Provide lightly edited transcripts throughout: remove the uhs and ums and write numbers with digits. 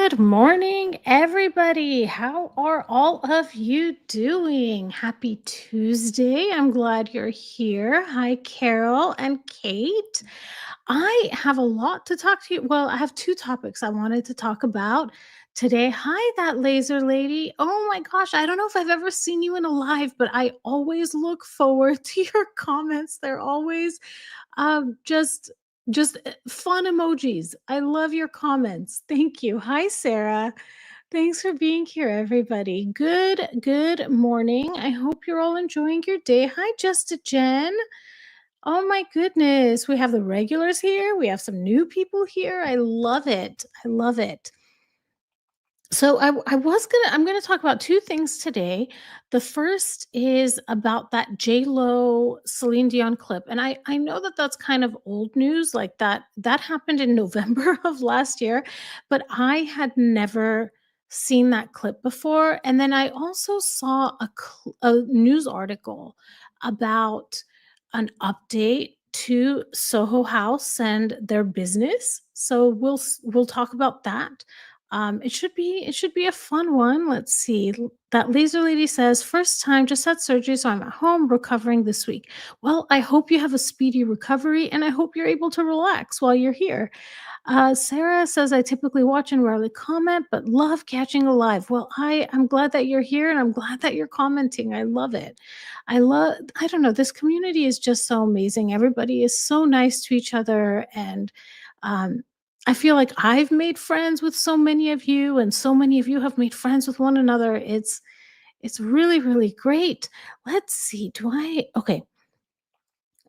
Good morning, everybody. How are all of you doing? Happy Tuesday. I'm glad you're here. Hi, Carol and Kate. I have a lot to talk to you. Well, I have two topics I wanted to talk about today. Hi, that laser lady. Oh my gosh, I don't know if I've ever seen you in a live, but I always look forward to your comments. They're always just fun emojis. I love your comments. Thank you. Hi, Sarah. Thanks for being here, everybody. Good morning. I hope you're all enjoying your day. Hi, Just a Jen. Oh my goodness. We have the regulars here. We have some new people here. I love it. I love it. So I'm gonna talk about two things today. The first is about that JLo Celine Dion clip, and I know that that's kind of old news, like that happened in November of last year, but I had never seen that clip before. And then I also saw a news article about an update to Soho House and their business. So we'll talk about that. It should be a fun one. Let's see. That laser lady says, first time, just had surgery, so I'm at home recovering this week. Well, I hope you have a speedy recovery and I hope you're able to relax while you're here. Sarah says, I typically watch and rarely comment, but love catching a live. Well, I'm glad that you're here and I'm glad that you're commenting. I love it. I don't know, this community is just so amazing. Everybody is so nice to each other. And um, I feel like I've made friends with so many of you, and so many of you have made friends with one another. It's really, really great. Let's see. Okay.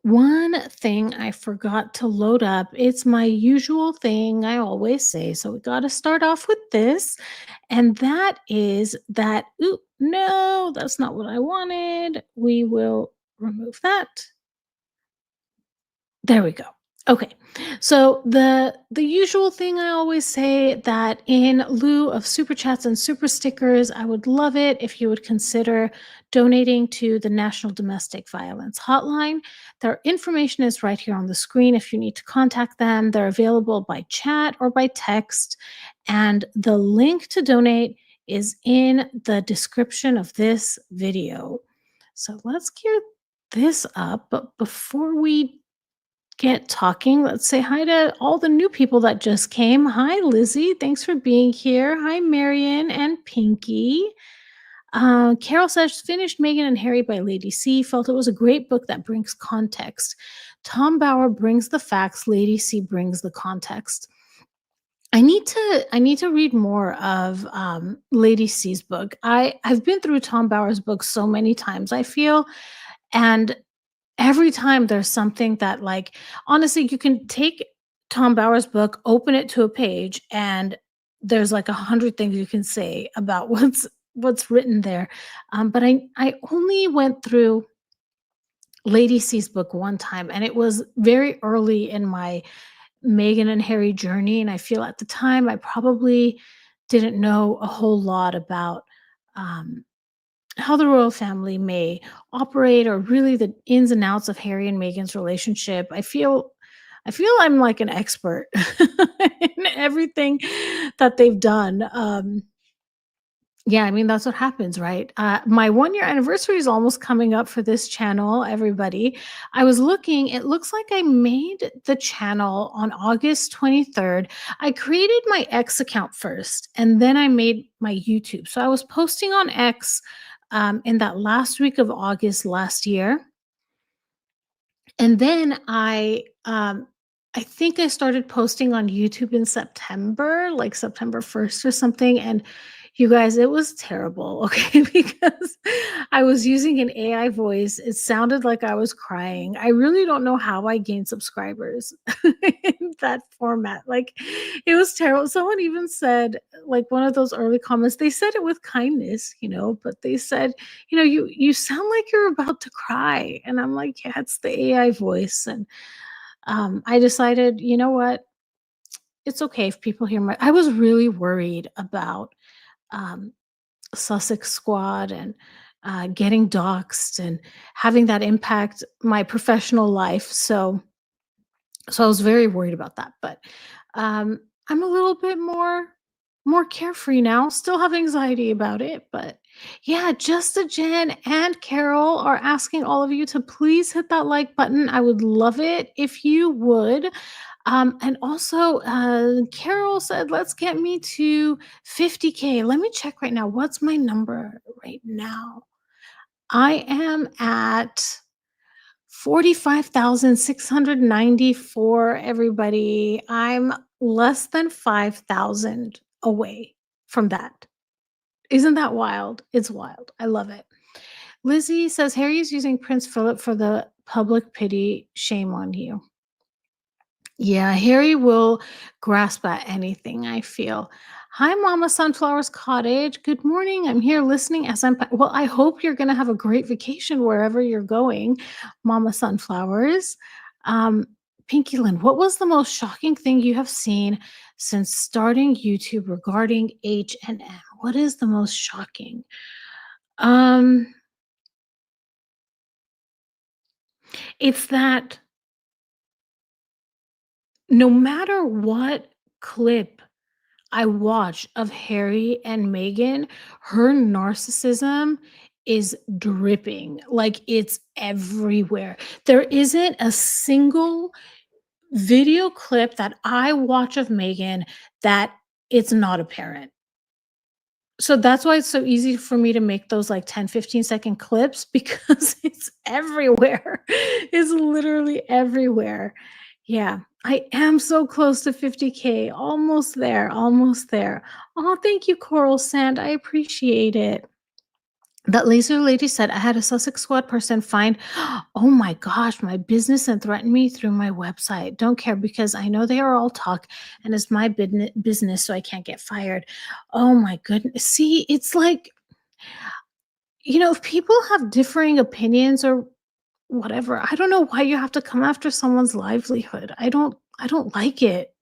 One thing I forgot to load up. It's my usual thing I always say. So we got to start off with this. And that is that, ooh, no, that's not what I wanted. We will remove that. There we go. Okay. So the usual thing I always say, that in lieu of super chats and super stickers, I would love it if you would consider donating to the National Domestic Violence Hotline. Their information is right here on the screen if you need to contact them. They're available by chat or by text, and the link to donate is in the description of this video. So let's gear this up, but before we get talking, let's say hi to all the new people that just came. Hi, Lizzie. Thanks for being here. Hi, Marion and Pinky. Carol says, finished Megan and Harry by Lady C. Felt it was a great book that brings context. Tom Bauer brings the facts. Lady C brings the context. I need to read more of Lady C's book. I've been through Tom Bauer's book so many times, I feel, and every time there's something that, like, honestly, you can take Tom Bauer's book, open it to a page, and there's like 100 things you can say about what's written there. But I only went through Lady C's book one time, and it was very early in my Meghan and Harry journey, and I feel at the time I probably didn't know a whole lot about um, how the royal family may operate, or really the ins and outs of Harry and Meghan's relationship. I feel I'm like an expert in everything that they've done. Yeah, I mean, that's what happens, right? My 1 year anniversary is almost coming up for this channel, everybody. I was looking, it looks like I made the channel on August 23rd. I created my X account first, and then I made my YouTube. So I was posting on X in that last week of August last year. And then I think I started posting on YouTube in September, like September 1st or something. And you guys, it was terrible, okay? Because I was using an AI voice. It sounded like I was crying. I really don't know how I gained subscribers in that format. Like, it was terrible. Someone even said, like, one of those early comments, they said it with kindness, but they said, you sound like you're about to cry. And I'm like, yeah, it's the AI voice. And I decided, you know what? It's okay if people hear my. I was really worried about um, Sussex Squad and getting doxxed and having that impact my professional life. So I was very worried about that. But I'm a little bit more. more carefree now, still have anxiety about it, but yeah, Justa Jen and Carol are asking all of you to please hit that like button. I would love it if you would. And also, Carol said, let's get me to 50K. Let me check right now. What's my number right now? I am at 45,694, everybody. I'm less than 5,000 away from that. Isn't that wild? It's wild. I love it. Lizzie says Harry's using Prince Philip for the public pity. Shame on you. Yeah, Harry will grasp at anything, I feel. Hi, Mama Sunflower's Cottage. Good morning. I'm here listening as well, I hope you're going to have a great vacation wherever you're going, Mama Sunflowers. Um, Pinky Lynn, what was the most shocking thing you have seen since starting YouTube regarding H&M? What is the most shocking? Um, it's that no matter what clip I watch of Harry and Meghan, her narcissism is dripping, like, it's everywhere. There isn't a single video clip that I watch of Meghan that it's not apparent. So that's why it's so easy for me to make those, like, 10, 15-second clips because it's everywhere. It's literally everywhere. Yeah, I am so close to 50K, almost there, almost there. Oh, thank you, Coral Sand, I appreciate it. That laser lady said, "I had a Sussex Squad person find, oh my gosh, my business and threaten me through my website. Don't care because I know they are all talk and it's my business, so I can't get fired." Oh my goodness. See, it's like, if people have differing opinions or whatever, I don't know why you have to come after someone's livelihood. I don't like it.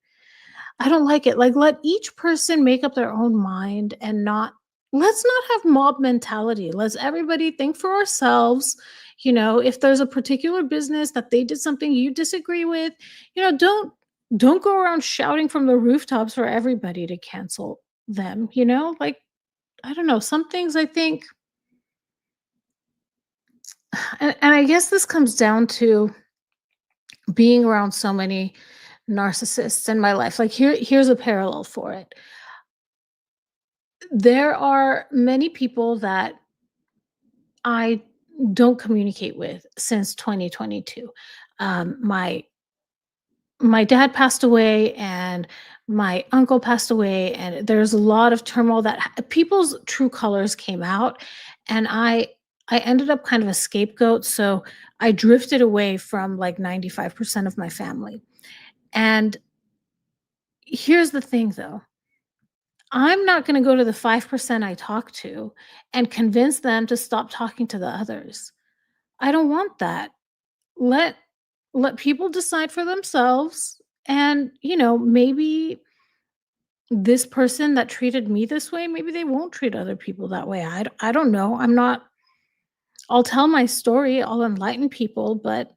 I don't like it. Like, let each person make up their own mind and not let's not have mob mentality. Let's everybody think for ourselves. If there's a particular business that they did something you disagree with, don't go around shouting from the rooftops for everybody to cancel them. Like, I don't know, some things I think and I guess this comes down to being around so many narcissists in my life. Like, here's a parallel for it. There are many people that I don't communicate with since 2022. My dad passed away and my uncle passed away, and there's a lot of turmoil that people's true colors came out, and I ended up kind of a scapegoat, so I drifted away from like 95% of my family. And here's the thing though, I'm not going to go to the 5% I talk to and convince them to stop talking to the others. I don't want that. Let let people decide for themselves, and maybe this person that treated me this way, maybe they won't treat other people that way. I don't know. I'll tell my story, I'll enlighten people, but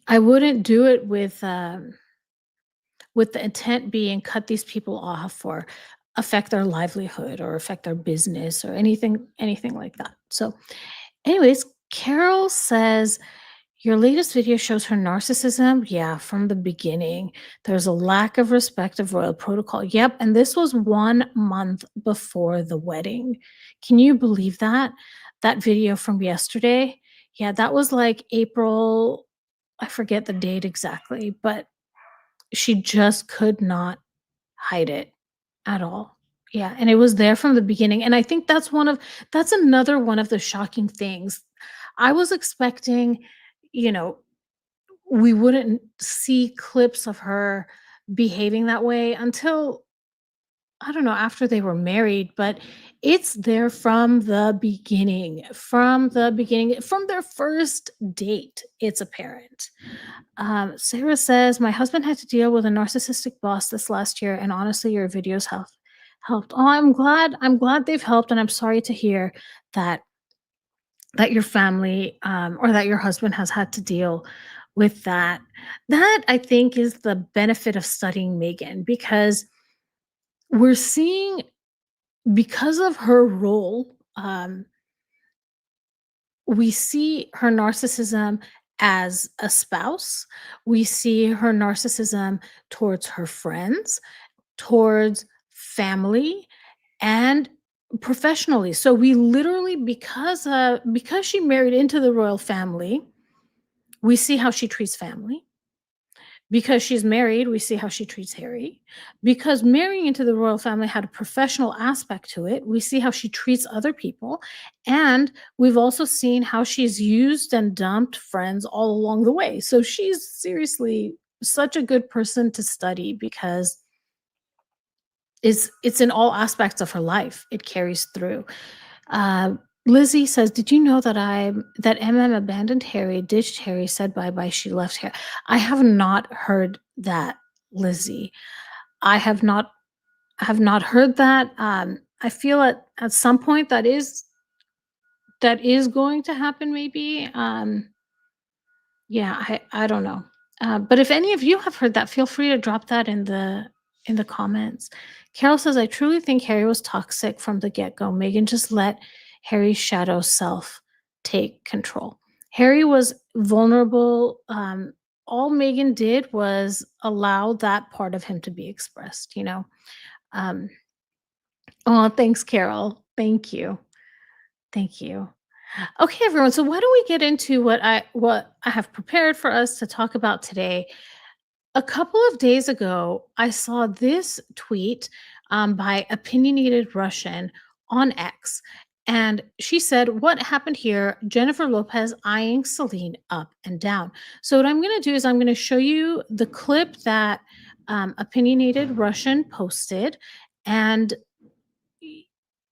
I wouldn't do it with the intent being cut these people off or affect their livelihood or affect their business or anything like that. So, anyways, Carol says your latest video shows her narcissism. Yeah, from the beginning. There's a lack of respect of royal protocol. Yep. And this was 1 month before the wedding. Can you believe that? That video from yesterday? Yeah, that was like April. I forget the date exactly, but she just could not hide it at all. Yeah, and it was there from the beginning, and I think that's another one of the shocking things. I was expecting, you know, we wouldn't see clips of her behaving that way until, I don't know, after they were married, but it's there from the beginning, from their first date, it's apparent. Sarah says, "My husband had to deal with a narcissistic boss this last year, and honestly, your videos have helped." Oh, I'm glad. I'm glad they've helped, and I'm sorry to hear that your family or that your husband has had to deal with that. That I think is the benefit of studying Megan because we're seeing because of her role, we see her narcissism as a spouse. We see her narcissism towards her friends, towards family, and professionally. So we literally, because she married into the royal family, we see how she treats family. Because she's married, we see how she treats Harry. Because marrying into the royal family had a professional aspect to it, we see how she treats other people. And we've also seen how she's used and dumped friends all along the way. So she's seriously such a good person to study because it's in all aspects of her life. It carries through. Uh, Lizzie says, "Did you know that MM abandoned Harry, ditched Harry, said bye bye, she left Harry?" I have not heard that, Lizzie. I have not heard that. I feel at some point that is going to happen, maybe. Yeah, I don't know. But if any of you have heard that, feel free to drop that in the comments. Carol says, "I truly think Harry was toxic from the get-go. Megan just let Harry's shadow self take control." Harry was vulnerable. All Megan did was allow that part of him to be expressed. Um, oh, thanks, Carol. Thank you. Thank you. Okay, everyone. So why don't we get into what I have prepared for us to talk about today? A couple of days ago, I saw this tweet by Opinionated Russian on X. And she said, "What happened here? Jennifer Lopez eyeing Celine up and down." So, what I'm going to do is I'm going to show you the clip that Opinionated Russian posted. And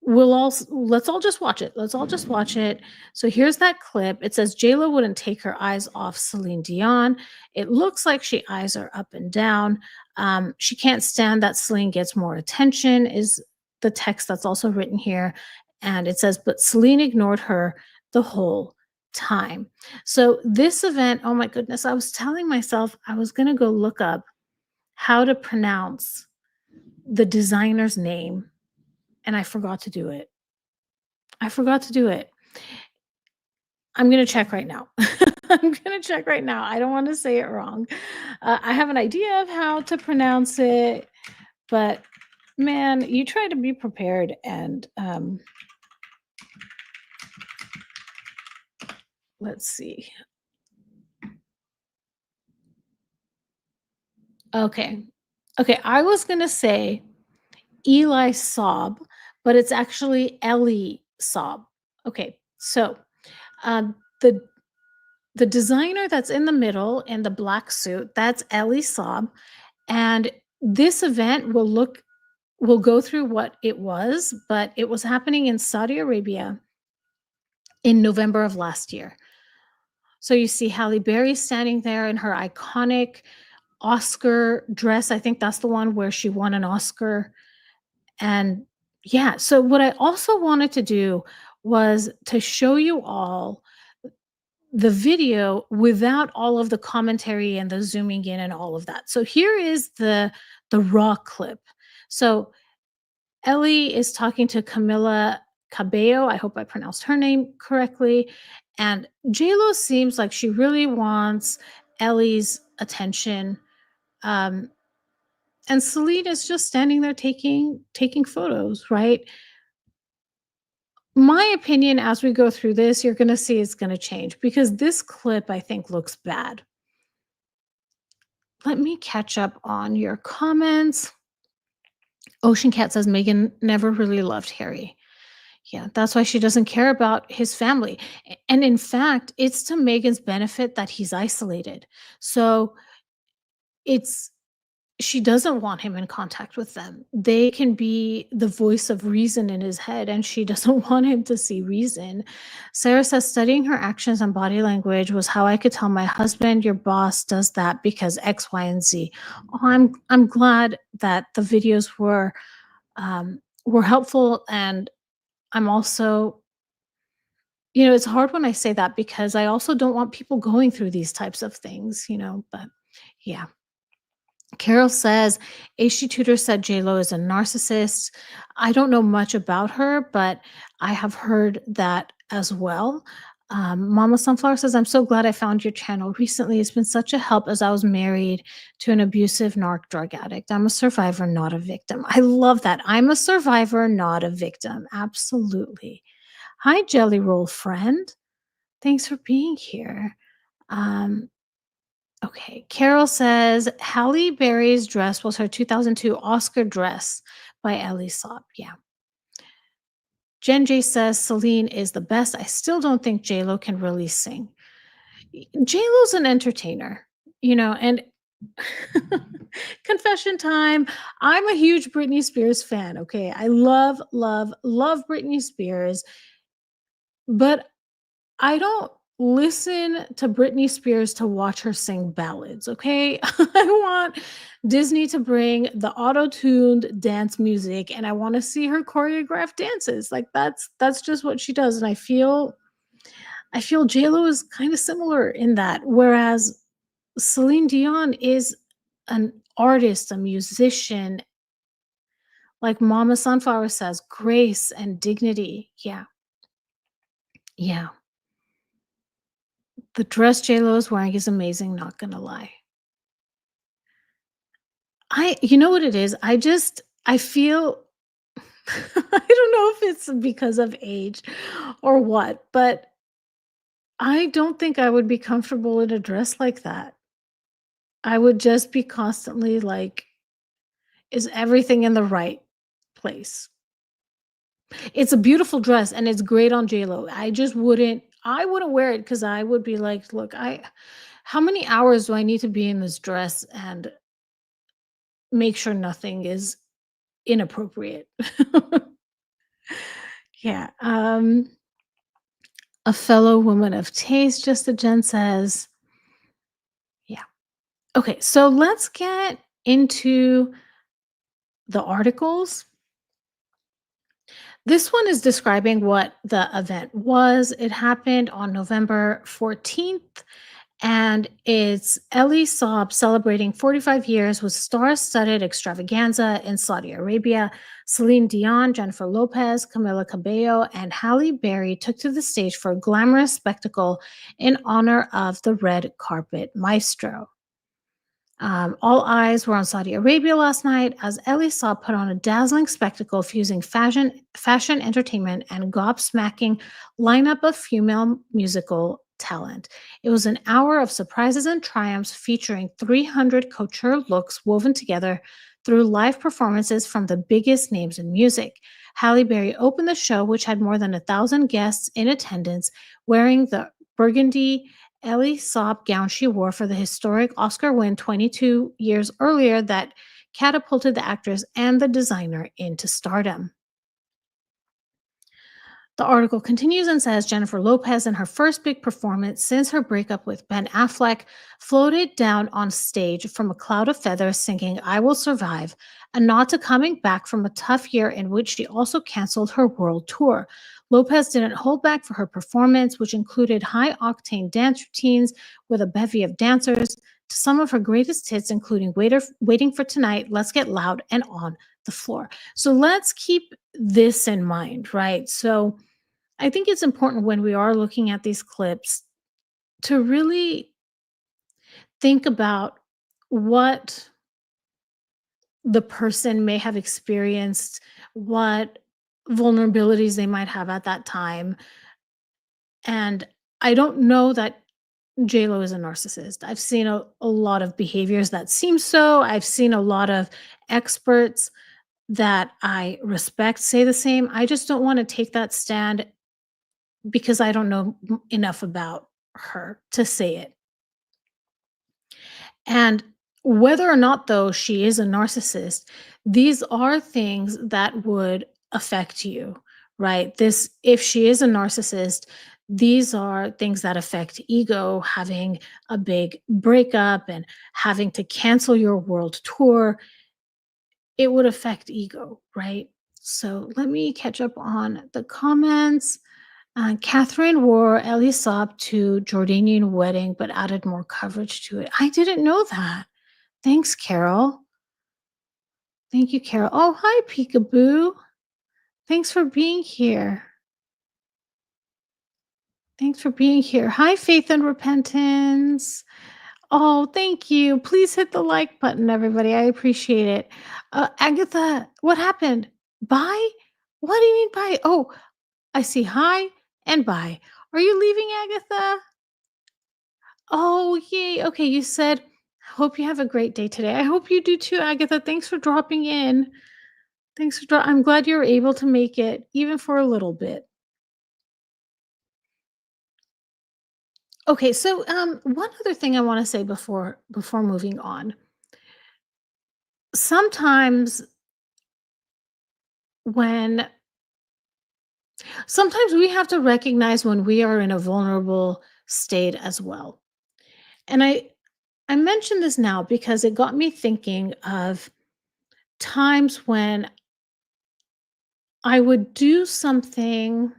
let's all just watch it. Let's all just watch it. So here's that clip. It says JLo wouldn't take her eyes off Celine Dion. It looks like she eyes her up and down. She can't stand that Celine gets more attention, is the text that's also written here. And it says, but Celine ignored her the whole time. So this event, oh my goodness, I was telling myself I was going to go look up how to pronounce the designer's name, and I forgot to do it. I forgot to do it. I'm gonna check right now. I'm gonna check right now. I don't wanna say it wrong. I have an idea of how to pronounce it, but man, you try to be prepared and, let's see. Okay. Okay, I was gonna say Eli Saab, but it's actually Ellie Saab. Okay, so, um, the the designer that's in the middle in the black suit, that's Ellie Saab. And this event will go through what it was, but it was happening in Saudi Arabia in November of last year. So you see Halle Berry standing there in her iconic Oscar dress. I think that's the one where she won an Oscar. And yeah, so what I also wanted to do was to show you all the video without all of the commentary and the zooming in and all of that. So here is the raw clip. So Ellie is talking to Camila Cabello. I hope I pronounced her name correctly. And JLo seems like she really wants Ellie's attention. Um, and Celine is just standing there taking photos, right? My opinion as we go through this, you're gonna see it's gonna change because this clip I think looks bad. Let me catch up on your comments. Ocean Cat says Megan never really loved Harry. Yeah, that's why she doesn't care about his family. And in fact, it's to Megan's benefit that he's isolated. So it's she doesn't want him in contact with them. They can be the voice of reason in his head, and she doesn't want him to see reason. Sarah says, studying her actions and body language was how I could tell my husband, your boss does that because X, Y, and Z. Oh, I'm glad that the videos were helpful, and I'm also, it's hard when I say that because I also don't want people going through these types of things, but yeah. Carol says, "HG Tutor said JLo is a narcissist." I don't know much about her, but I have heard that as well. Mama Sunflower says, "I'm so glad I found your channel recently. It's been such a help as I was married to an abusive narc drug addict. I'm a survivor, not a victim." I love that. I'm a survivor, not a victim. Absolutely. Hi, Jelly Roll friend. Thanks for being here. Um, Okay. Carol says Halle Berry's dress was her 2002 Oscar dress by Ellie Saab. Yeah. Jen J says Celine is the best. I still don't think JLo can really sing. JLo's an entertainer, and confession time. I'm a huge Britney Spears fan. Okay. I love, love, love Britney Spears, but I don't listen to Britney Spears to watch her sing ballads, okay? I want Disney to bring the auto-tuned dance music, and I wanna see her choreograph dances, like, that's just what she does, and I feel JLo is kinda similar in that, whereas Celine Dion is an artist, a musician, like Mama Sunflower says, grace and dignity. Yeah, yeah. The dress JLo is wearing is amazing, not gonna lie. You know what it is? I feel I don't know if it's because of age or what, but I don't think I would be comfortable in a dress like that. I would just be constantly like, is everything in the right place? It's a beautiful dress and it's great on JLo. I wouldn't wear it because I would be like, look, how many hours do I need to be in this dress and make sure nothing is inappropriate? Yeah. A fellow woman of taste, just a Jen says. Yeah. Okay, so let's get into the articles. This one is describing what the event was. It happened on November 14th, and it's Ellie Saab celebrating 45 years with star-studded extravaganza in Saudi Arabia. Celine Dion, Jennifer Lopez, Camila Cabello, and Halle Berry took to the stage for a glamorous spectacle in honor of the red carpet maestro. All eyes were on Saudi Arabia last night as Ellie Saab put on a dazzling spectacle fusing fashion entertainment and gobsmacking lineup of female musical talent. It was an hour of surprises and triumphs featuring 300 couture looks woven together through live performances from the biggest names in music. Halle Berry opened the show, which had more than 1,000 guests in attendance, wearing the burgundy Ellie Saab gown she wore for the historic Oscar win 22 years earlier that catapulted the actress and the designer into stardom. The article continues and says Jennifer Lopez, in her first big performance since her breakup with Ben Affleck, floated down on stage from a cloud of feathers singing I Will Survive, a nod to coming back from a tough year in which she also canceled her world tour. Lopez didn't hold back for her performance, which included high octane dance routines with a bevy of dancers to some of her greatest hits, including Waiting for Tonight, Let's Get Loud, and On the Floor. So let's keep this in mind, right? So I think it's important when we are looking at these clips to really think about what the person may have experienced, what vulnerabilities they might have at that time. And I don't know that JLo is a narcissist. I've seen a lot of behaviors that seem so. I've seen a lot of experts that I respect say the same. I just don't want to take that stand because I don't know enough about her to say it. And whether or not, though, she is a narcissist, these are things that would affect you, right? If she is a narcissist, these are things that affect ego, having a big breakup and having to cancel your world tour. It would affect ego, right? So let me catch up on the comments. Catherine wore Ellie Saab to Jordanian wedding, but added more coverage to it. I didn't know that. Thanks, Carol. Thank you, Carol. Oh, hi, Peekaboo. Thanks for being here. Thanks for being here. Hi, Faith and Repentance. Oh, thank you. Please hit the like button, everybody. I appreciate it. Agatha, what happened? Bye? What do you mean bye? Oh, I see hi and bye. Are you leaving, Agatha? Oh, yay. Okay, you said, hope you have a great day today. I hope you do too, Agatha. Thanks for dropping in. I'm glad you were able to make it, even for a little bit. Okay, so one other thing I want to say before moving on. Sometimes when sometimes we have to recognize when we are in a vulnerable state as well. And I mention this now because it got me thinking of times when I would do something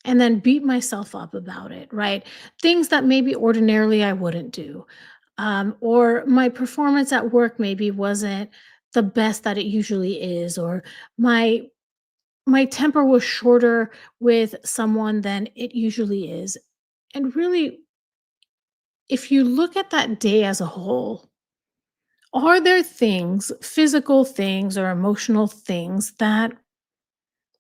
and then beat myself up about it, right? Things that maybe ordinarily I wouldn't do. Or my performance at work maybe wasn't the best that it usually is, or my my temper was shorter with someone than it usually is. And really, if you look at that day as a whole, are there things, physical things or emotional things that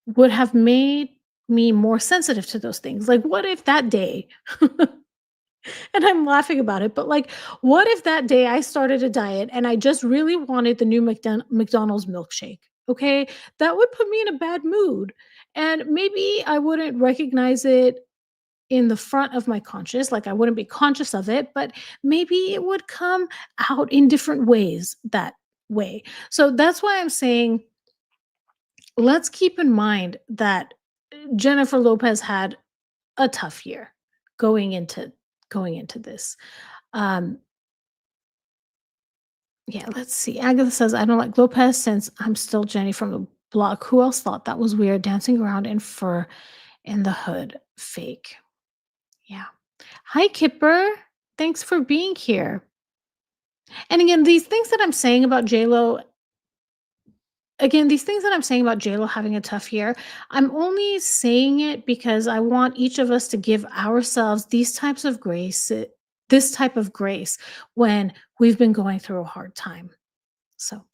would have made me more sensitive to those things? Like, what if that day, and I'm laughing about it, but like, what if that day I started a diet and I just really wanted the new McDonald's milkshake? Okay. That would put me in a bad mood. And maybe I wouldn't recognize it in the front of my conscious, like I wouldn't be conscious of it, but maybe it would come out in different ways that way. So that's why I'm saying let's keep in mind that Jennifer Lopez had a tough year going into this. Um, yeah, let's see. Agatha says, I don't like Lopez since I'm still Jenny from the block. Who else thought that was weird? Dancing around in fur in the hood. Fake. Yeah. Hi, Kipper. Thanks for being here. And again, these things that I'm saying about JLo having a tough year, I'm only saying it because I want each of us to give ourselves this type of grace when we've been going through a hard time. So,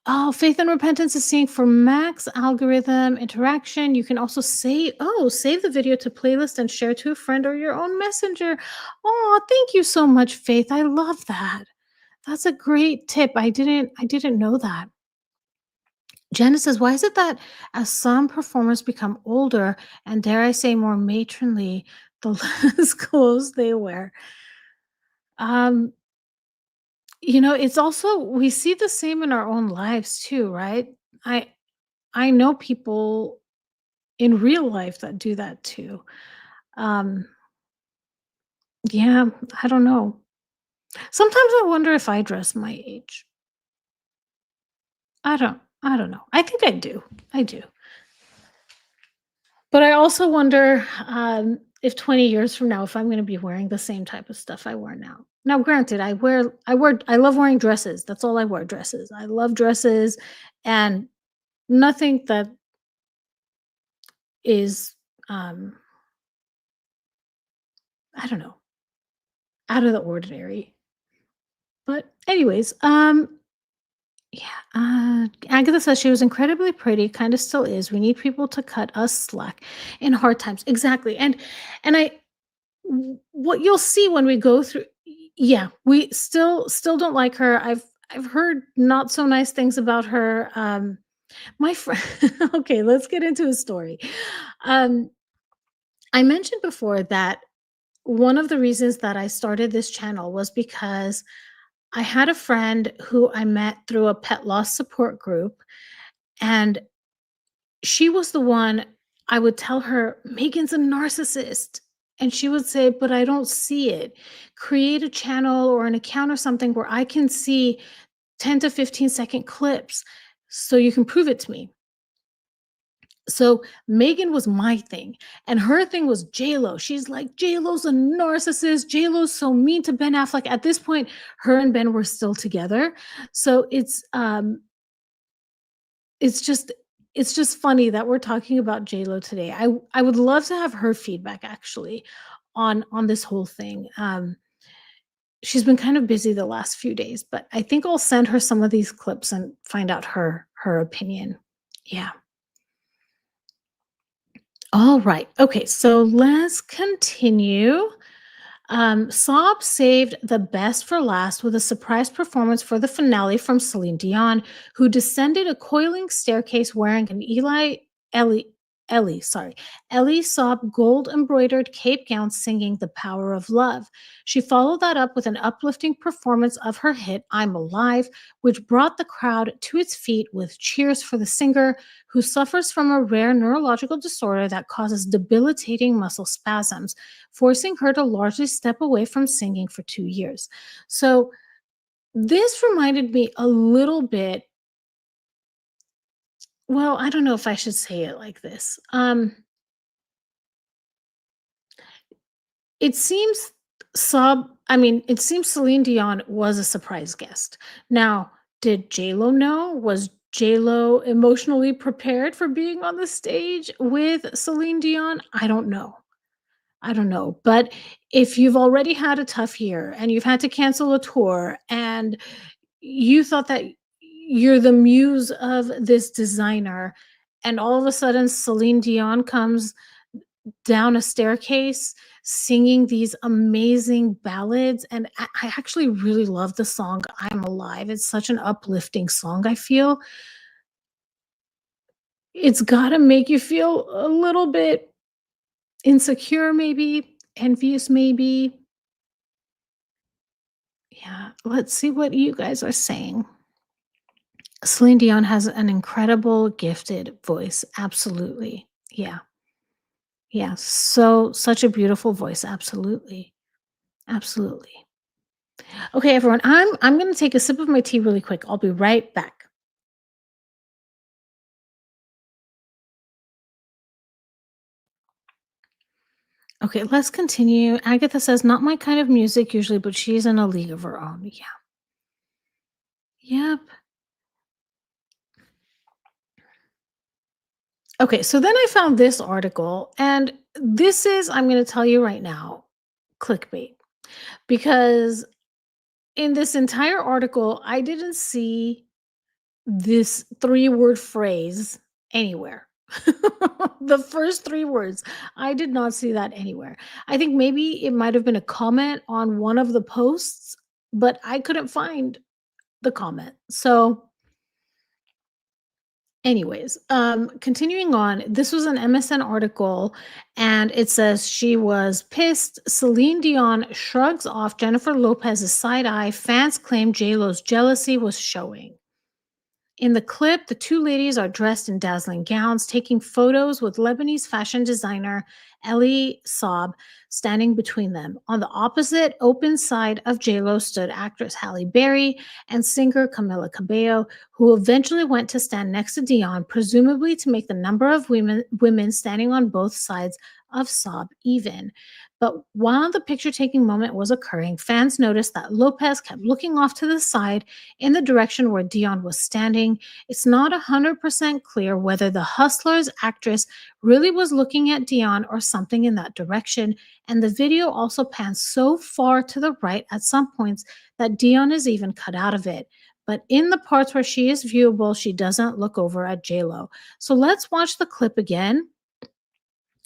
oh, Faith and Repentance is saying for max algorithm interaction, you can also save the video to playlist and share to a friend or your own messenger. Oh, thank you so much, Faith. I love that. That's a great tip. I didn't know that. Jenna says, why is it that as some performers become older and dare I say more matronly, the less clothes they wear? Um, it's also we see the same in our own lives too, right? I I know people in real life that do that too. Um, yeah, I don't know. Sometimes I wonder if I dress my age. I don't know. I think I do. I do. But I also wonder, if 20 years from now, if I'm gonna be wearing the same type of stuff I wear now. Now, granted, I love wearing dresses. That's all I wear, dresses. I love dresses and nothing that is, um, I don't know, out of the ordinary. But anyways, yeah, Agatha says she was incredibly pretty, kind of still is. We need people to cut us slack in hard times. Exactly. And what you'll see when we go through yeah, we still don't like her. I've heard not so nice things about her. My friend okay, let's get into a story. Um, I mentioned before that one of the reasons that I started this channel was because I had a friend who I met through a pet loss support group, and she was the one I would tell her, "Megan's a narcissist." And she would say, "But I don't see it. Create a channel or an account or something where I can see 10 to 15-second clips so you can prove it to me." So Megan was my thing, and her thing was JLo. She's like, JLo's a narcissist. JLo's so mean to Ben Affleck. At this point, her and Ben were still together. So it's just it's just funny that we're talking about JLo today. I would love to have her feedback actually on this whole thing. She's been kind of busy the last few days, but I think I'll send her some of these clips and find out her opinion. Yeah. All right. Okay, so let's continue. Saab saved the best for last with a surprise performance for the finale from Celine Dion, who descended a coiling staircase wearing an Ellie, Ellie Saab gold embroidered cape gown singing The Power of Love. She followed that up with an uplifting performance of her hit I'm Alive, which brought the crowd to its feet with cheers for the singer, who suffers from a rare neurological disorder that causes debilitating muscle spasms, forcing her to largely step away from singing for 2 years. So, this reminded me a little bit. Well, I don't know if I should say it like this. It seems it seems Celine Dion was a surprise guest. Now, did JLo know? Was JLo emotionally prepared for being on the stage with Celine Dion? I don't know. I don't know. But if you've already had a tough year and you've had to cancel a tour and you thought that you're the muse of this designer, and all of a sudden Celine Dion comes down a staircase singing these amazing ballads, and I actually really love the song I'm Alive. It's such an uplifting song, I feel. It's gotta make you feel a little bit insecure maybe, envious maybe. Yeah, let's see what you guys are saying. Celine Dion has an incredible gifted voice, absolutely. Yeah, yeah, so such a beautiful voice, absolutely, absolutely. Okay, everyone, I'm gonna take a sip of my tea really quick. I'll be right back. Okay, let's continue. Agatha says, "Not my kind of music usually, but she's in a league of her own." Yeah. Yep. Okay, so then I found this article, and this is, I'm gonna tell you right now, clickbait. Because in this entire article, I didn't see this three-word phrase anywhere. The first three words, I did not see that anywhere. I think maybe it might have been a comment on one of the posts, but I couldn't find the comment. So, anyways, continuing on, this was an MSN article, and it says she was pissed. Celine Dion shrugs off Jennifer Lopez's side eye. Fans claim JLo's jealousy was showing. In the clip, the two ladies are dressed in dazzling gowns, taking photos with Lebanese fashion designer Ellie Saab standing between them. On the opposite open side of JLo stood actress Halle Berry and singer Camila Cabello, who eventually went to stand next to Dion, presumably to make the number of women standing on both sides of Saab even. But while the picture taking moment was occurring, fans noticed that Lopez kept looking off to the side in the direction where Dion was standing. It's not 100% clear whether the Hustlers actress really was looking at Dion or something in that direction, and the video also pans so far to the right at some points that Dion is even cut out of it. But in the parts where she is viewable, she doesn't look over at JLo. So let's watch the clip again.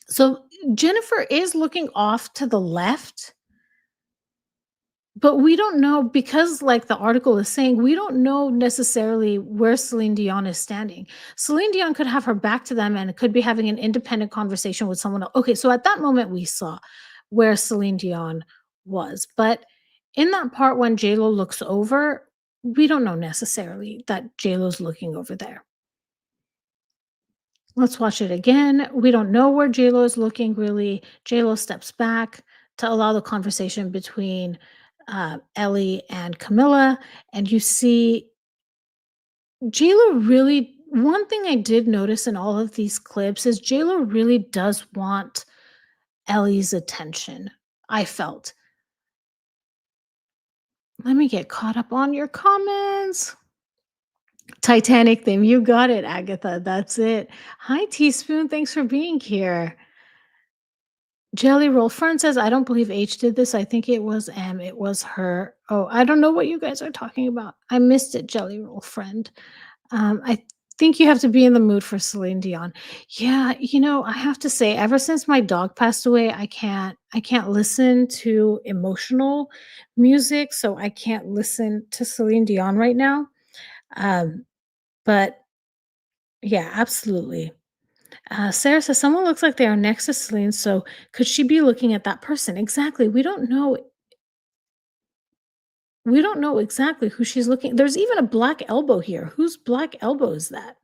So Jennifer is looking off to the left, but we don't know, because like the article is saying, we don't know necessarily where Celine Dion is standing. Celine Dion could have her back to them and could be having an independent conversation with someone else. Okay, so at that moment we saw where Celine Dion was. But in that part when JLo looks over, we don't know necessarily that JLo's looking over there. Let's watch it again. We don't know where JLo is looking really. JLo steps back to allow the conversation between Ellie and Camilla, and you see JLo really One thing I did notice in all of these clips is JLo really does want Ellie's attention, I felt. Let me get caught up on your comments. Titanic theme. You got it, Agatha. That's it. Hi, Teaspoon. Thanks for being here. Jelly Roll Fern says, I don't believe H did this. I think it was M. It was her. Oh, I don't know what you guys are talking about. I missed it, Jelly Roll Friend. I think you have to be in the mood for Celine Dion. Yeah, I have to say, ever since my dog passed away, I can't listen to emotional music, so I can't listen to Celine Dion right now. Um, but yeah, absolutely. Sarah says someone looks like they are next to Celine, so could she be looking at that person? Exactly. We don't know. We don't know exactly who she's looking. There's even a black elbow here. Whose black elbow is that?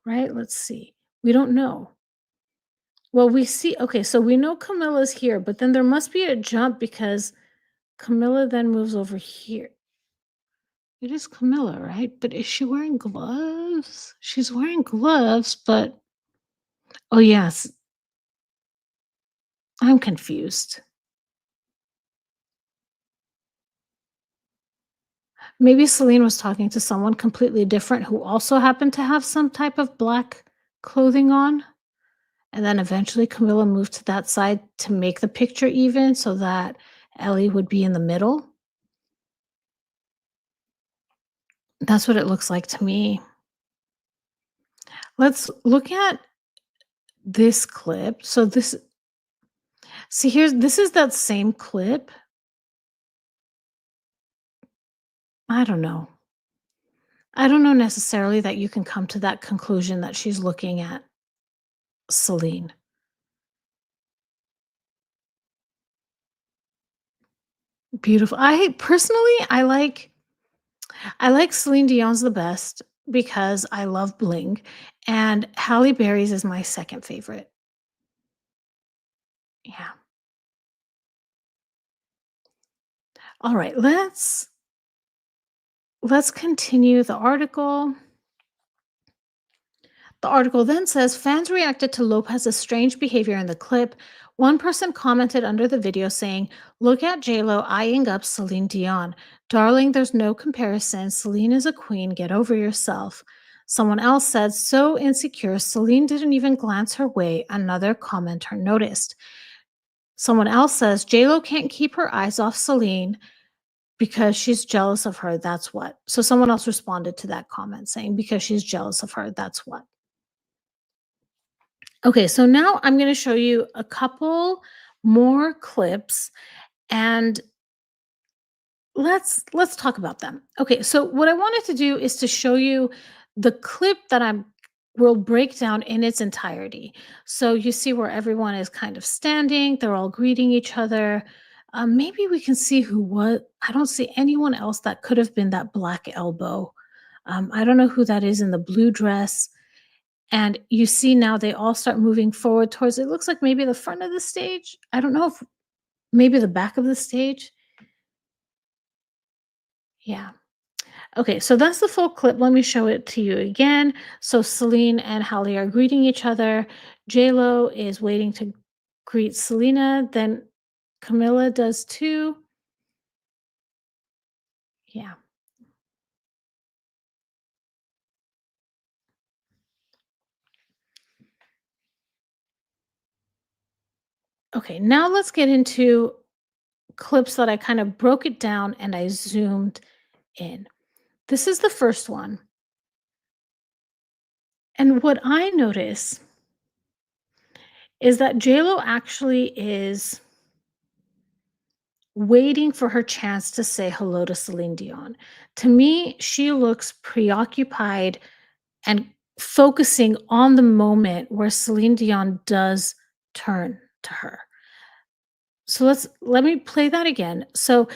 Right? Let's see. We don't know. Well, we see. Okay, so we know Camilla's here, but then there must be a jump because Camilla then moves over here. It is Camilla, right? But is she wearing gloves? She's wearing gloves, but oh yes, I'm confused. Maybe Celine was talking to someone completely different who also happened to have some type of black clothing on. And then eventually Camilla moved to that side to make the picture even so that Ellie would be in the middle. That's what it looks like to me. Let's look at this clip. So this is that same clip. I don't know. I don't know necessarily that you can come to that conclusion that she's looking at Celine. Beautiful. I like Celine Dion's the best because I love bling, and Halle Berry's is my second favorite. Yeah. All right, let's continue the article. The article then says fans reacted to Lopez's strange behavior in the clip. One person commented under the video saying, "Look at JLo eyeing up Celine Dion. Darling, there's no comparison. Celine is a queen. Get over yourself." Someone else said, "So insecure, Celine didn't even glance her way." Another commenter noticed. Someone else says, "JLo can't keep her eyes off Celine because she's jealous of her. That's what." So someone else responded to that comment saying, "Because she's jealous of her. That's what." Okay, so now I'm gonna show you a couple more clips, and let's talk about them. Okay, so what I wanted to do is to show you the clip that I will break down in its entirety. So you see where everyone is kind of standing, they're all greeting each other. Maybe we can see who what I don't see anyone else that could have been that black elbow. I don't know who that is in the blue dress. And you see now they all start moving forward towards it looks like maybe the front of the stage. I don't know if maybe the back of the stage. Yeah. Okay, so that's the full clip. Let me show it to you again. So Celine and Halle are greeting each other. Lo is waiting to greet Selena. Then Camilla does too. Yeah. Okay, now let's get into clips that I kind of broke it down and I zoomed in. This is the first one. And what I notice is that JLo actually is waiting for her chance to say hello to Celine Dion. To me, she looks preoccupied and focusing on the moment where Celine Dion does turn to her. So let me play that again. So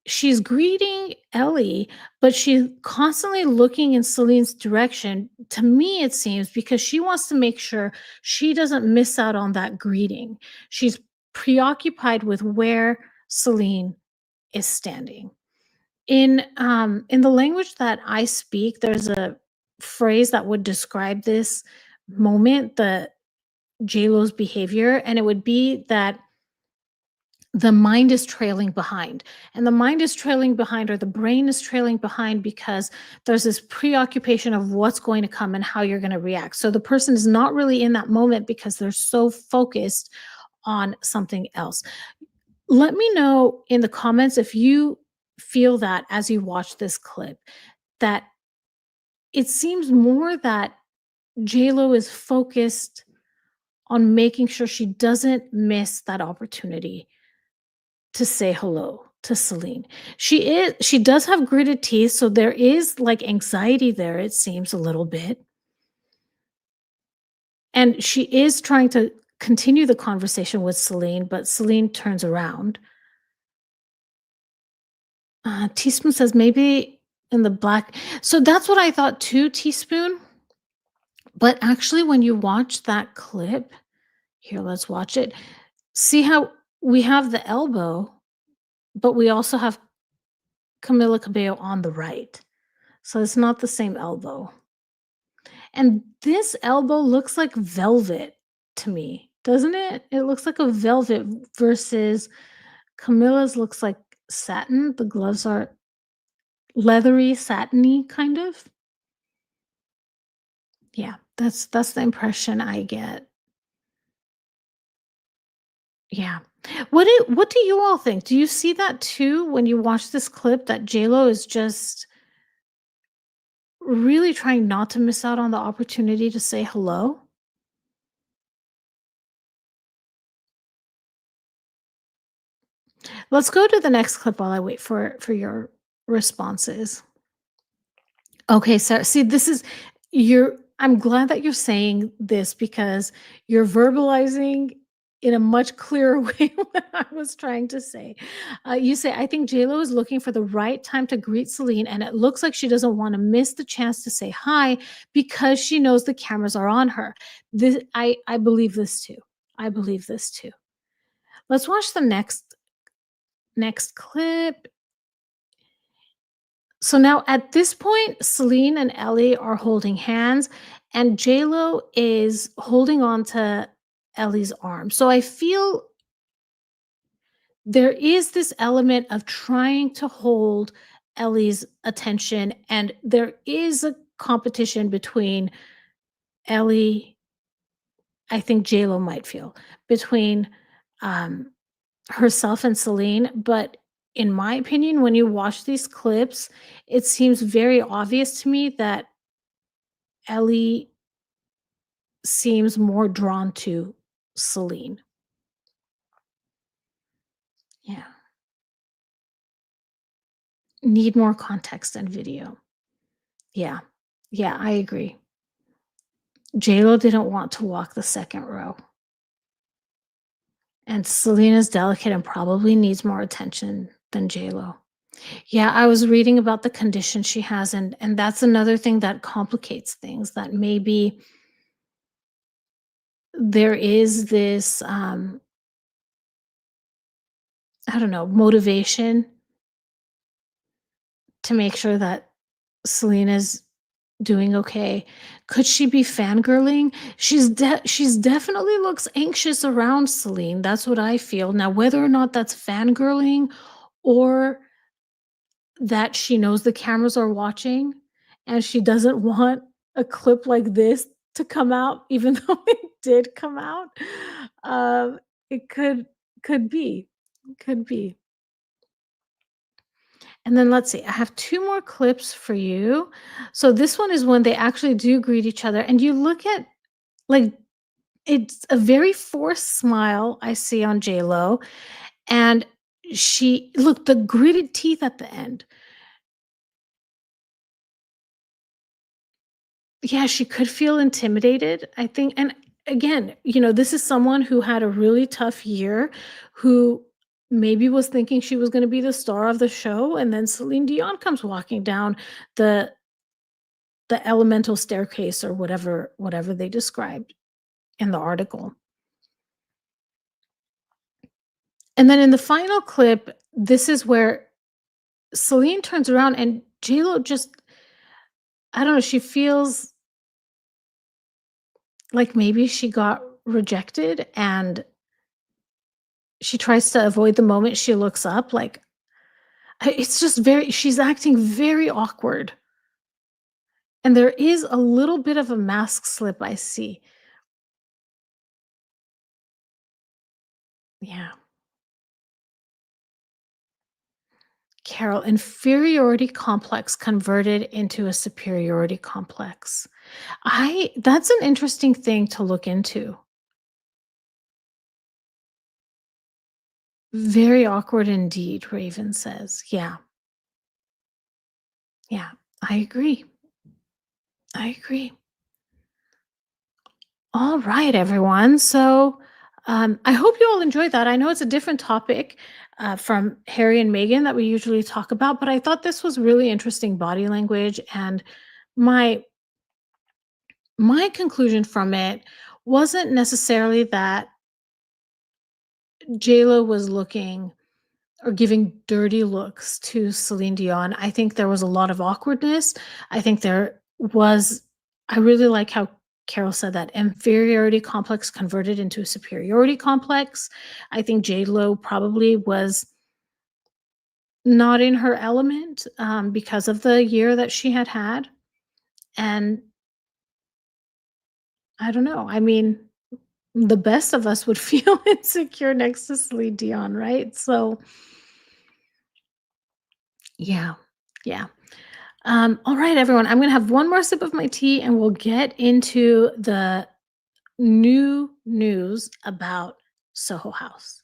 she's greeting Ellie, but she's constantly looking in Celine's direction. To me, it seems because she wants to make sure she doesn't miss out on that greeting. She's preoccupied with where Celine is standing. In the language that I speak, there's a phrase that would describe this moment, the JLo's behavior, and it would be that the mind is trailing behind. And the mind is trailing behind, or the brain is trailing behind, because there's this preoccupation of what's going to come and how you're going to react. So the person is not really in that moment because they're so focused on something else. Let me know in the comments if you feel that as you watch this clip, that it seems more that JLo is focused on making sure she doesn't miss that opportunity to say hello to Celine. She does have gritted teeth, so there is, like, anxiety there, it seems a little bit, and she is trying to continue the conversation with Celine, but Celine turns around. Teaspoon says maybe in the black, so that's what I thought too, Teaspoon, but actually when you watch that clip, here, let's watch it. See how we have the elbow, but we also have Camila Cabello on the right. So it's not the same elbow. And this elbow looks like velvet to me, doesn't it? It looks like a velvet versus Camilla's looks like satin. The gloves are leathery, satiny kind of. Yeah, that's the impression I get. Yeah. What do you all think? Do you see that too when you watch this clip, that JLo is just really trying not to miss out on the opportunity to say hello? Let's go to the next clip while I wait for your responses. Okay, so see, this is you're I'm glad that you're saying this because you're verbalizing in a much clearer way what I was trying to say. You say, I think JLo is looking for the right time to greet Celine, and it looks like she doesn't want to miss the chance to say hi because she knows the cameras are on her. I believe this too. I believe this too. Let's watch the next clip. So now at this point, Celine and Ellie are holding hands, and JLo is holding on to Ellie's arm. So I feel there is this element of trying to hold Ellie's attention, and there is a competition between Ellie, I think JLo might feel, between um, herself and Celine. But in my opinion, when you watch these clips, it seems very obvious to me that Ellie seems more drawn to Celine. Yeah. Need more context and video. Yeah. Yeah, I agree. JLo didn't want to walk the second row. And Selena's delicate and probably needs more attention than JLo. Yeah, I was reading about the condition she has, and that's another thing that complicates things, that maybe there is this I don't know, motivation to make sure that Selena's doing okay. Could she be fangirling? She's definitely looks anxious around Celine. That's what I feel. Now, whether or not that's fangirling or that she knows the cameras are watching and she doesn't want a clip like this to come out, even though it did come out. It could be. Could be. And then let's see, I have 2 more clips for you. So this one is when they actually do greet each other, and you look at, like, it's a very forced smile I see on JLo, and she look, the gritted teeth at the end. Yeah, she could feel intimidated, I think, and again, this is someone who had a really tough year, who maybe was thinking she was gonna be the star of the show, and then Celine Dion comes walking down the the elemental staircase, or whatever they described in the article. And then in the final clip, this is where Celine turns around and JLo just I don't know, she feels like maybe she got rejected and she tries to avoid the moment she looks up, like, it's just very she's acting very awkward, and there is a little bit of a mask slip I see. Yeah. Carol, inferiority complex converted into a superiority complex. I That's an interesting thing to look into. Very awkward indeed, Raven says. Yeah, yeah, I agree. I agree. All right, everyone. So I hope you all enjoyed that. I know it's a different topic from Harry and Meghan that we usually talk about, but I thought this was really interesting body language. And my my conclusion from it wasn't necessarily that JLo was looking or giving dirty looks to Celine Dion. I think there was a lot of awkwardness. I think there was I really like how Carol said that inferiority complex converted into a superiority complex. I think J.Lo probably was not in her element, because of the year that she had had, and I don't know, I mean, the best of us would feel insecure next to Celine Dion, right? So, yeah, yeah. All right, everyone. I'm going to have one more sip of my tea and we'll get into the new news about Soho House.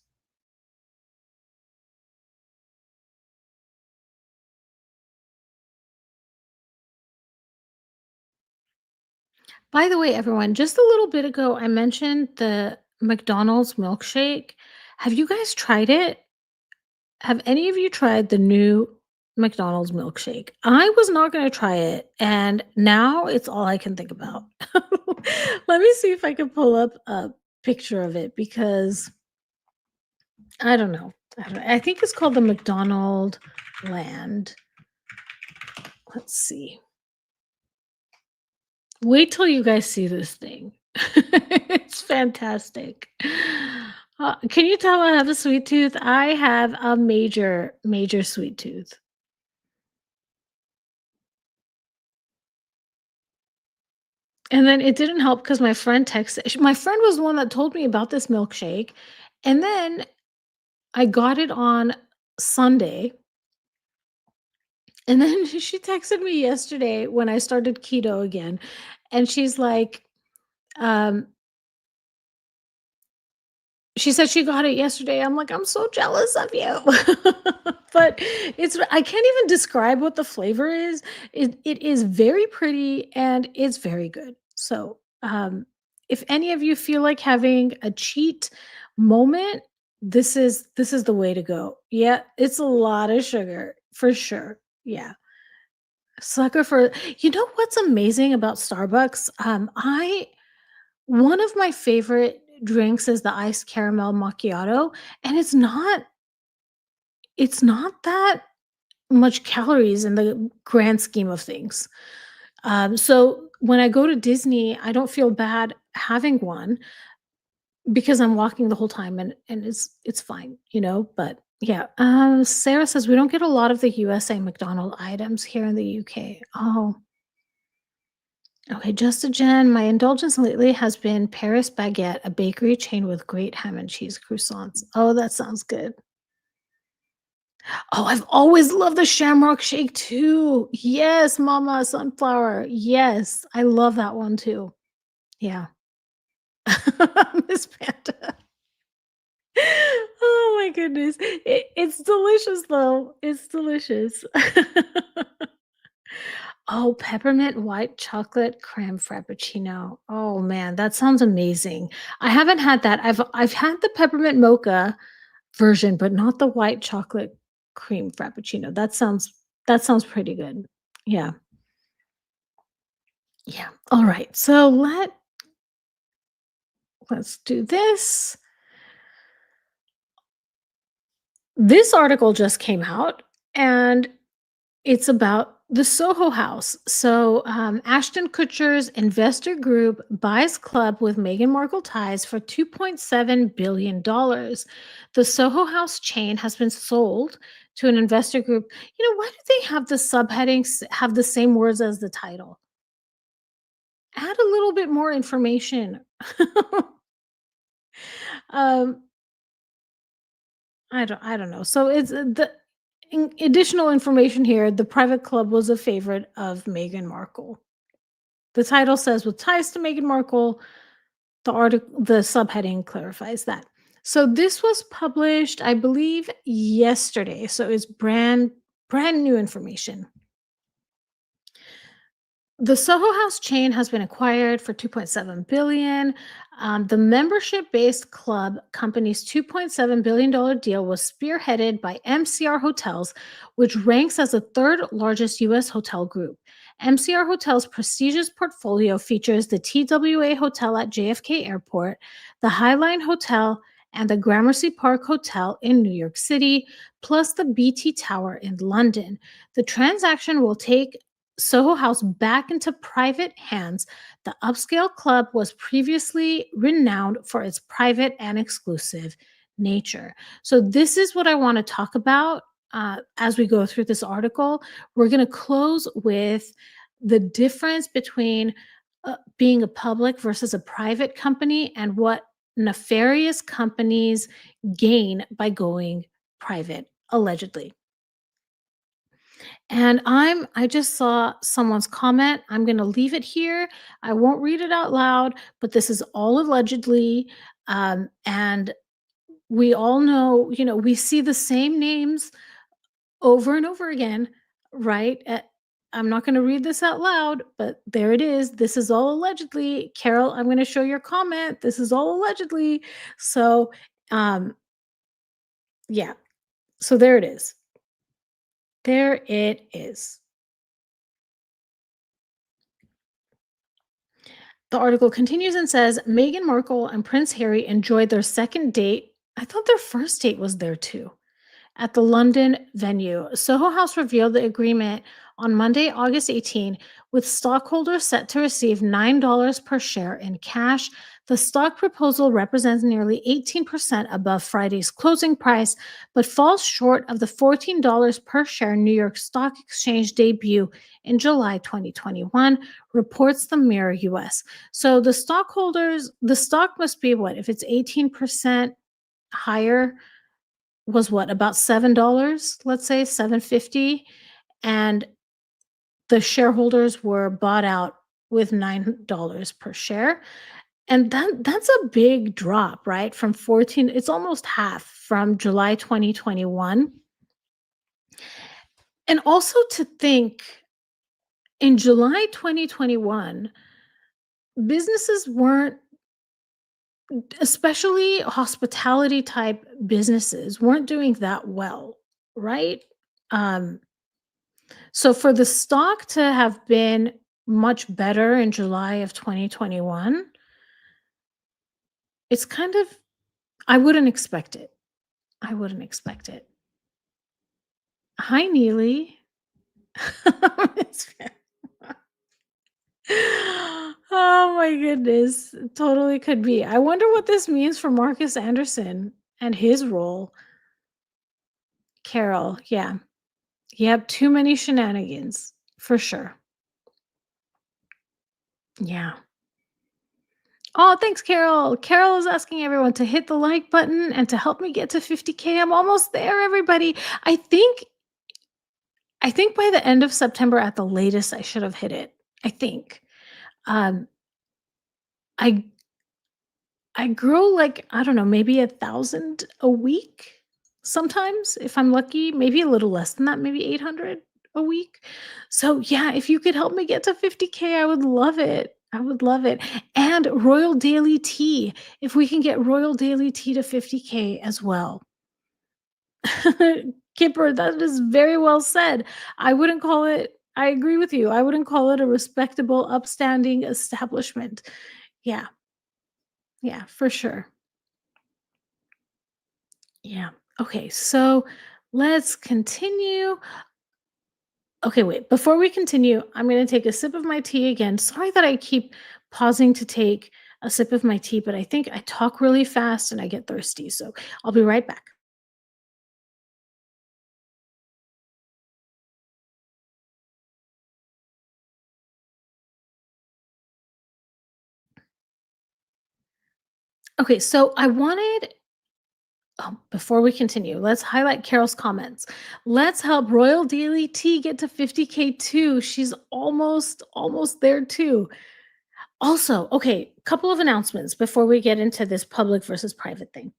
By the way, everyone, just a little bit ago, I mentioned the McDonald's milkshake. Have you guys tried it? Have any of you tried the new McDonald's milkshake? I was not going to try it, and now it's all I can think about. Let me see if I can pull up a picture of it because I don't know. I think it's called the McDonald Land. Let's see. Wait till you guys see this thing. It's fantastic. Can you tell I have a sweet tooth? I have a major, major sweet tooth. And then it didn't help because my friend was the one that told me about this milkshake, and then I got it on Sunday, and then she texted me yesterday when I started keto again, and she's like, um, she said she got it yesterday. I'm like, "I'm so jealous of you." But I can't even describe what the flavor is. It is very pretty and it's very good. So, if any of you feel like having a cheat moment, this is the way to go. Yeah, it's a lot of sugar for sure. Yeah. Sucker for what's amazing about Starbucks? I One of my favorite drinks is the iced caramel macchiato, and it's not that much calories in the grand scheme of things. So when I go to Disney, I don't feel bad having one because I'm walking the whole time and it's fine, but yeah. Sarah says we don't get a lot of the USA McDonald items here in the UK. Oh, okay, just a Jen. My indulgence lately has been Paris Baguette, a bakery chain with great ham and cheese croissants. Oh, that sounds good. Oh, I've always loved the shamrock shake too. Yes, Mama Sunflower. Yes, I love that one too. Yeah. Miss Panda. Oh my goodness. It's delicious though. It's delicious. Oh, peppermint white chocolate creme frappuccino. Oh man, that sounds amazing. I haven't had that. I've had the peppermint mocha version, but not the white chocolate cream frappuccino. That sounds pretty good. Yeah. Yeah. All right. So let's do this. This article just came out and it's about The Soho House. Ashton Kutcher's investor group buys club with Meghan Markle ties for $2.7 billion. The Soho House chain has been sold to an investor group. Why do they have the subheadings have the same words as the title? Add a little bit more information. um, I don't know. So it's the additional information here. The private club was a favorite of Meghan Markle. The title says with ties to Meghan Markle. The subheading clarifies that. So this was published, I believe, yesterday. So it's brand new information. The Soho House chain has been acquired for 2.7 billion. The membership-based club company's 2.7 billion-dollar deal was spearheaded by MCR Hotels, which ranks as the third largest U.S. hotel group. MCR Hotels' prestigious portfolio features the TWA Hotel at JFK Airport, the Highline Hotel, and the Gramercy Park Hotel in New York City, plus the BT Tower in London. The transaction will take Soho House back into private hands. The upscale club was previously renowned for its private and exclusive nature. So, this is what I want to talk about as we go through this article. We're going to close with the difference between being a public versus a private company and what nefarious companies gain by going private, allegedly. And I just saw someone's comment. I'm going to leave it here. I won't read it out loud, but this is all allegedly. And we all know, we see the same names over and over again, right? I'm not going to read this out loud, but there it is. This is all allegedly. Carol, I'm going to show your comment. This is all allegedly. So, um, yeah. So there it is. There it is. The article continues and says Meghan Markle and Prince Harry enjoyed their second date. I thought their first date was there too. At the London venue, Soho House revealed the agreement on Monday, August 18, with stockholders set to receive $9 per share in cash. The stock proposal represents nearly 18% above Friday's closing price, but falls short of the $14 per share New York Stock Exchange debut in July 2021, reports the Mirror US. So the stock must be what? If it's 18% higher, was what, about $7, let's say 7.50, and the shareholders were bought out with $9 per share. And that's a big drop, right? From 14, it's almost half from July 2021. And also to think in July 2021, businesses weren't, especially hospitality type businesses, weren't doing that well, right? Um, So for the stock to have been much better in July of 2021, it's kind of, I wouldn't expect it. I wouldn't expect it. Hi, Neely. It's oh my goodness. Totally could be. I wonder what this means for Marcus Anderson and his role. Carol, yeah. Yep, too many shenanigans for sure. Yeah. Oh, thanks, Carol. Carol is asking everyone to hit the like button and to help me get to 50K. I'm almost there, everybody. I think I think by the end of September at the latest I should have hit it. I think. Um I I grow like, I don't know, maybe 1,000 a week sometimes if I'm lucky, maybe a little less than that, maybe 800 a week. So, yeah, if you could help me get to 50K, I would love it. I would love it. And Royal Daily Tea, if we can get Royal Daily Tea to 50K as well. Kipper, that is very well said. I agree with you. I wouldn't call it a respectable, upstanding establishment. Yeah, yeah, for sure. Yeah. Okay, so let's continue. Okay, wait. Before we continue, I'm going to take a sip of my tea again. Sorry that I keep pausing to take a sip of my tea, but I think I talk really fast and I get thirsty. So I'll be right back. Okay, so I wanted, before we continue, let's highlight Carol's comments. Let's help Royal Daily Tea get to 50K too. She's almost there too. Also, okay, couple of announcements before we get into this public versus private thing.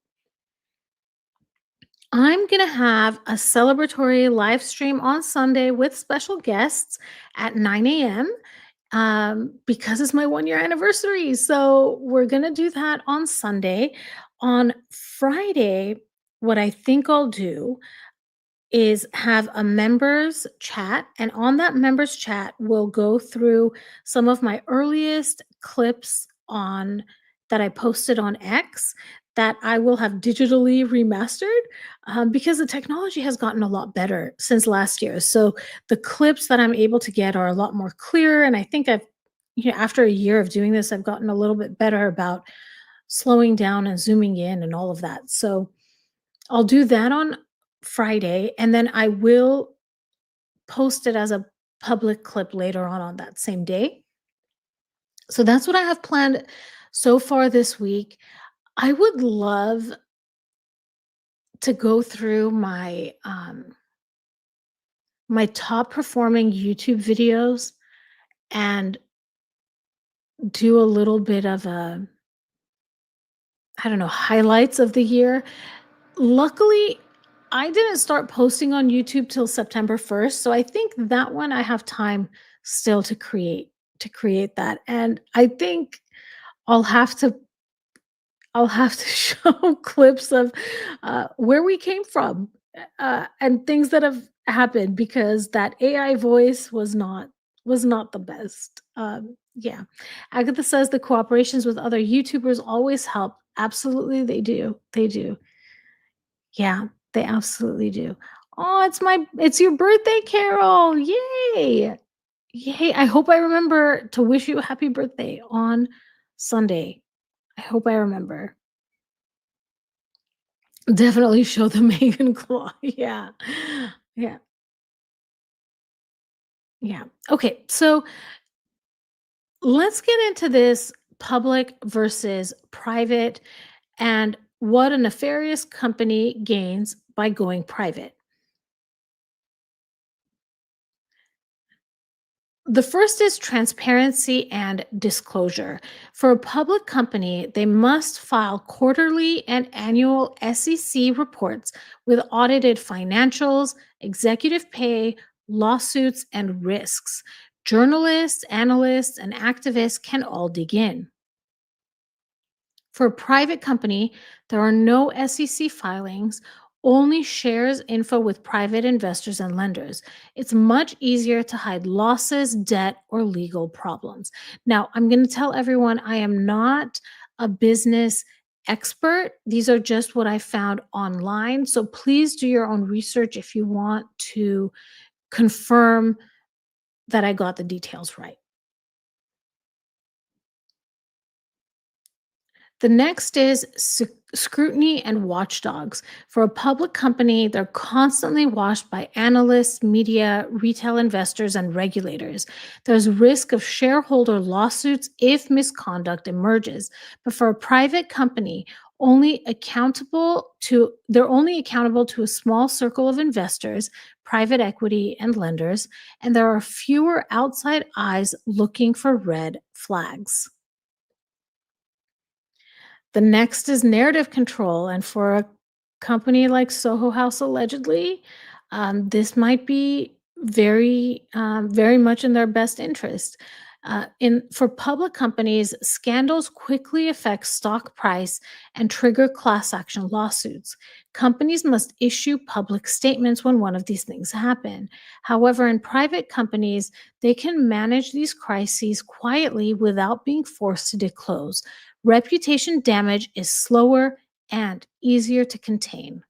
I'm going to have a celebratory live stream on Sunday with special guests at 9 a.m. Because it's my 1 year anniversary. So we're going to do that on Sunday. On Friday, what I think I'll do is have a members chat, and on that members chat we'll go through some of my earliest clips on that I posted on X that I will have digitally remastered, because the technology has gotten a lot better since last year. So the clips that I'm able to get are a lot more clear, and I think after a year of doing this, I've gotten a little bit better about slowing down and zooming in and all of that. So I'll do that on Friday, and then I will post it as a public clip later on that same day. So that's what I have planned so far this week. I would love to go through my top performing YouTube videos and do a little bit of a, I don't know, highlights of the year. Luckily, I didn't start posting on YouTube till September 1st, so I think that one I have time still to create that. And I think I'll have to I'll have to show clips of where we came from, and things that have happened, because that AI voice was not the best. Yeah. Agatha says the cooperations with other YouTubers always help. Absolutely, they do. They do. Yeah, they absolutely do. Oh, it's your birthday, Carol. Yay. Yay. I hope I remember to wish you a happy birthday on Sunday. I hope I remember. Definitely show the Megan claw. Yeah. Yeah. Yeah. Okay. So let's get into this public versus private and what a nefarious company gains by going private. The first is transparency and disclosure. For a public company, they must file quarterly and annual SEC reports with audited financials, executive pay, lawsuits, and risks. Journalists, analysts, and activists can all dig in. For a private company, there are no SEC filings, only shares info with private investors and lenders. It's much easier to hide losses, debt, or legal problems. Now, I'm going to tell everyone I am not a business expert. These are just what I found online. So please do your own research if you want to confirm that I got the details right. The next is scrutiny and watchdogs. For a public company, they're constantly watched by analysts, media, retail investors, and regulators. There's risk of shareholder lawsuits if misconduct emerges. But for a private company, they're only accountable to a small circle of investors, private equity, and lenders, and there are fewer outside eyes looking for red flags. The next is narrative control, and for a company like Soho House, allegedly, this might be very much in their best interest. In For public companies, scandals quickly affect stock price and trigger class action lawsuits. Companies must issue public statements when one of these things happen. However, in private companies, they can manage these crises quietly without being forced to disclose. Reputation damage is slower and easier to contain.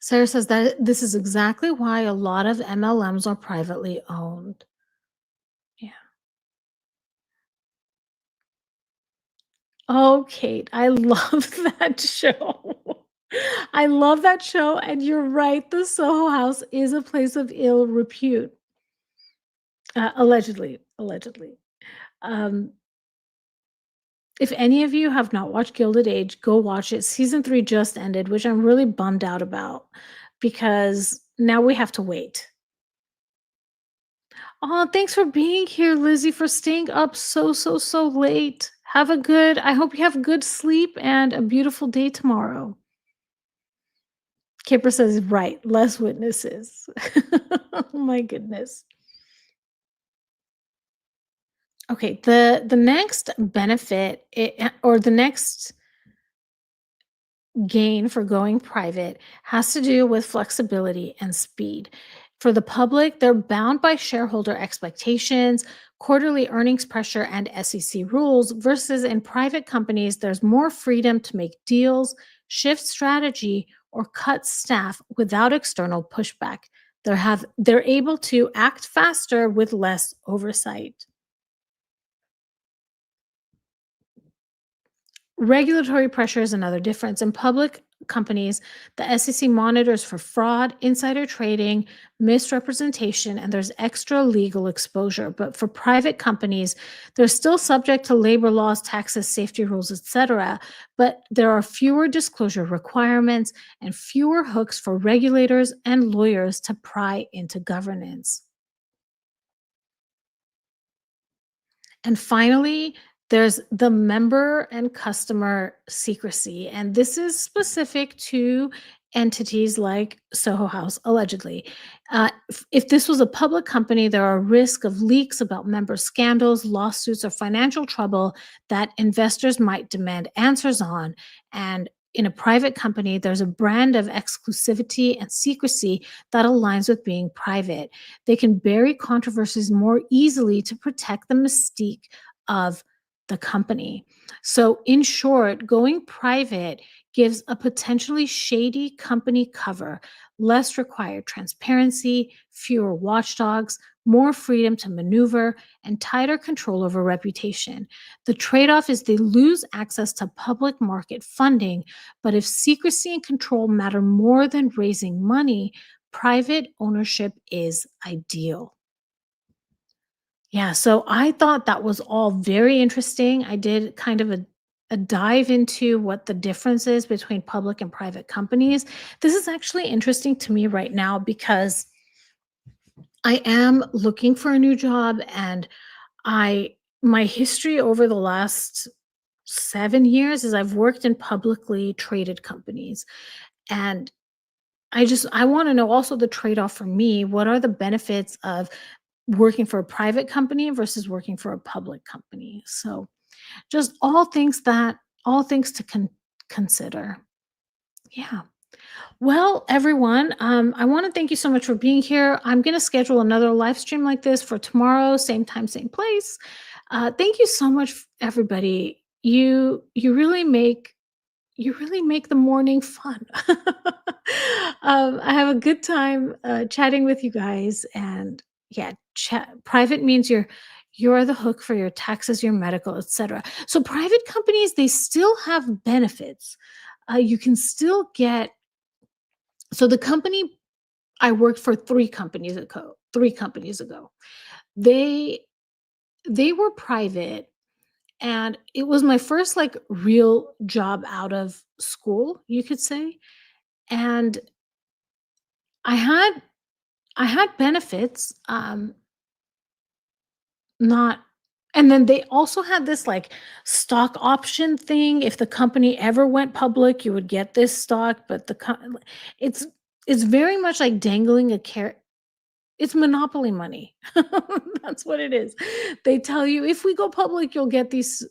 Sarah says that this is exactly why a lot of MLMs are privately owned. Yeah. Oh, Kate, I love that show. I love that show, and you're right, the Soho House is a place of ill repute, allegedly. Um, if any of you have not watched Gilded Age, go watch it. Season 3 just ended, which I'm really bummed out about because now we have to wait. Oh, thanks for being here, Lizzie, for staying up so late. I hope you have good sleep and a beautiful day tomorrow. Kipper says, right, less witnesses. Oh my goodness. Okay, the next benefit or the next gain for going private has to do with flexibility and speed. For the public, they're bound by shareholder expectations, quarterly earnings pressure, and SEC rules, versus in private companies, there's more freedom to make deals, shift strategy, or cut staff without external pushback. They're able to act faster with less oversight. Regulatory pressure is another difference. In public companies, the SEC monitors for fraud, insider trading, misrepresentation, and there's extra legal exposure. But for private companies, they're still subject to labor laws, taxes, safety rules, etc. But there are fewer disclosure requirements and fewer hooks for regulators and lawyers to pry into governance. And finally, there's the member and customer secrecy. And this is specific to entities like Soho House, allegedly. If this was a public company, there are risk of leaks about member scandals, lawsuits, or financial trouble that investors might demand answers on. And in a private company, there's a brand of exclusivity and secrecy that aligns with being private. They can bury controversies more easily to protect the mystique of the company. So, in short, going private gives a potentially shady company cover, less required transparency, fewer watchdogs, more freedom to maneuver, and tighter control over reputation. The trade off is they lose access to public market funding, but if secrecy and control matter more than raising money, private ownership is ideal. Yeah, so I thought that was all very interesting. I did kind of a dive into what the difference is between public and private companies. This is actually interesting to me right now because I am looking for a new job and I my history over the last 7 years is I've worked in publicly traded companies. And I wanna know also the trade-off for me. What are the benefits of working for a private company versus working for a public company? So, just all things to consider. Yeah. Well, everyone, I wanna thank you so much for being here. I'm gonna schedule another live stream like this for tomorrow, same time, same place. Thank you so much, everybody. You really make the morning fun. I have a good time chatting with you guys, and yeah, private means you're the hook for your taxes, your medical, etc. So private companies they still have benefits. You can still get so the company I worked for 3 companies ago. They they were private and it was my first like real job out of school, you could say. And I had I had benefits, not and then they also had this like stock option thing. If the company ever went public, you would get this stock, but it's it's very much like dangling a carrot. It's monopoly money. That's what it is. They tell you, "If we go public, you'll get this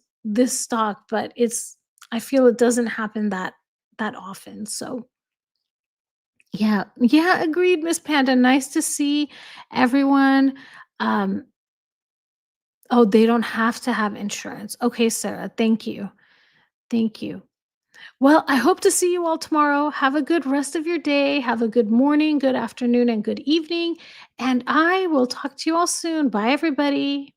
stock," but I feel it doesn't happen that often, so yeah. Yeah, agreed, Miss Panda. Nice to see everyone. Um, oh, they don't have to have insurance. Okay, Sarah, thank you. Thank you. Well, I hope to see you all tomorrow. Have a good rest of your day. Have a good morning, good afternoon, and good evening. And I will talk to you all soon. Bye, everybody.